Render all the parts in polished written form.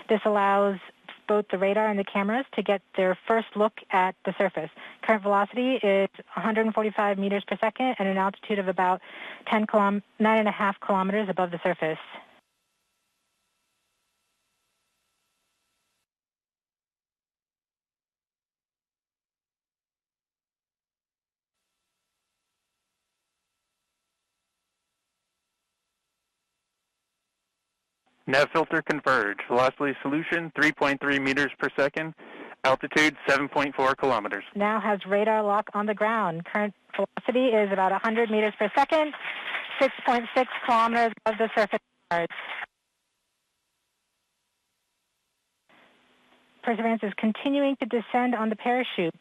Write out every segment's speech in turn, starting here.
This allows both the radar and the cameras to get their first look at the surface. Current velocity is 145 meters per second at an altitude of about 9.5 kilometers above the surface. Nav filter converge. Velocity solution 3.3 meters per second. Altitude 7.4 kilometers. Now has radar lock on the ground. Current velocity is about 100 meters per second, 6.6 kilometers above the surface of Mars. Perseverance is continuing to descend on the parachute.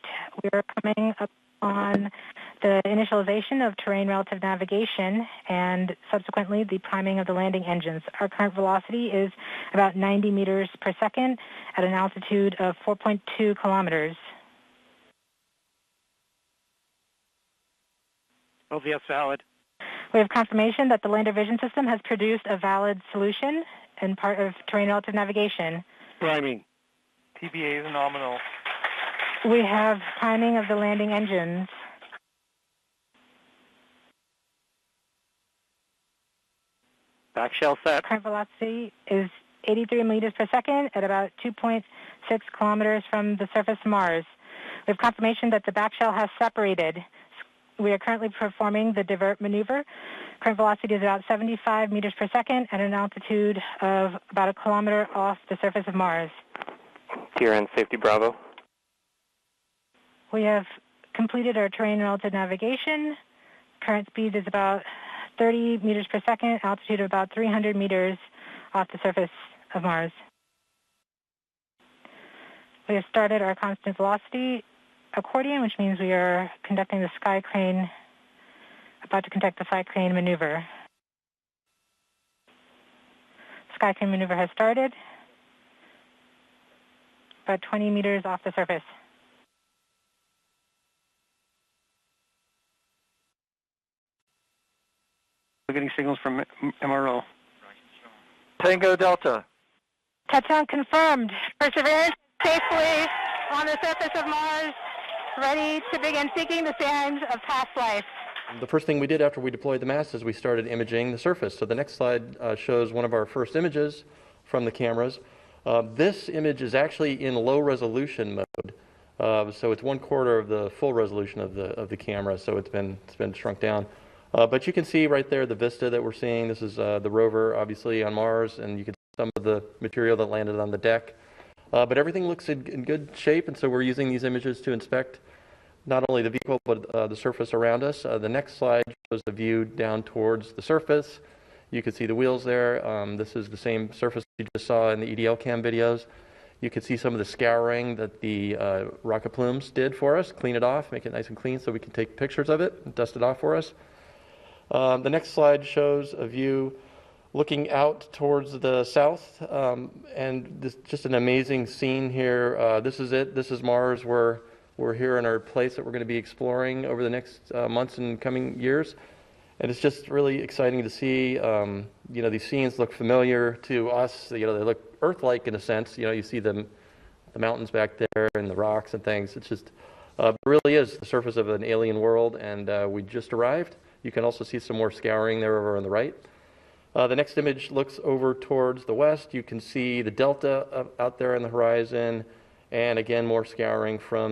We are coming up on the initialization of terrain relative navigation and subsequently the priming of the landing engines. Our current velocity is about 90 meters per second at an altitude of 4.2 kilometers. LVS valid. We have confirmation that the lander vision system has produced a valid solution and part of terrain relative navigation. Priming. TBA is nominal. We have priming of the landing engines. Back shell set. Current velocity is 83 meters per second at about 2.6 kilometers from the surface of Mars. We have confirmation that the back shell has separated. We are currently performing the divert maneuver. Current velocity is about 75 meters per second at an altitude of about a kilometer off the surface of Mars. TRN Safety Bravo. We have completed our terrain relative navigation. Current speed is about 30 meters per second, altitude of about 300 meters off the surface of Mars. We have started our constant velocity accordion, which means we are conducting the sky crane, about to conduct the sky crane maneuver. Sky crane maneuver has started, about 20 meters off the surface. We're getting signals from MRO. Tango Delta. Touchdown confirmed. Perseverance safely on the surface of Mars, ready to begin seeking the signs of past life. The first thing we did after we deployed the mast is we started imaging the surface. So the next slide shows one of our first images from the cameras. This image is actually in low resolution mode. So it's 1/4 of the full resolution of the camera, so it's been shrunk down. But you can see right there the vista that we're seeing. This is the rover, obviously, on Mars, and you can see some of the material that landed on the deck. But everything looks in good shape, and so we're using these images to inspect not only the vehicle, but the surface around us. The next slide shows the view down towards the surface. You can see the wheels there. This is the same surface you just saw in the EDL cam videos. You can see some of the scouring that the rocket plumes did for us, clean it off, make it nice and clean so we can take pictures of it and dust it off for us. The next slide shows a view looking out towards the south, and this just an amazing scene here. This is it. This is Mars. We're here in our place that we're going to be exploring over the next months and coming years, and it's just really exciting to see. These scenes look familiar to us. They look Earth-like in a sense. You see the mountains back there and the rocks and things. It's just it really is the surface of an alien world, and we just arrived. You can also see some more scouring there over on the right. The next image looks over towards the west. You can see the delta out there on the horizon, and again, more scouring from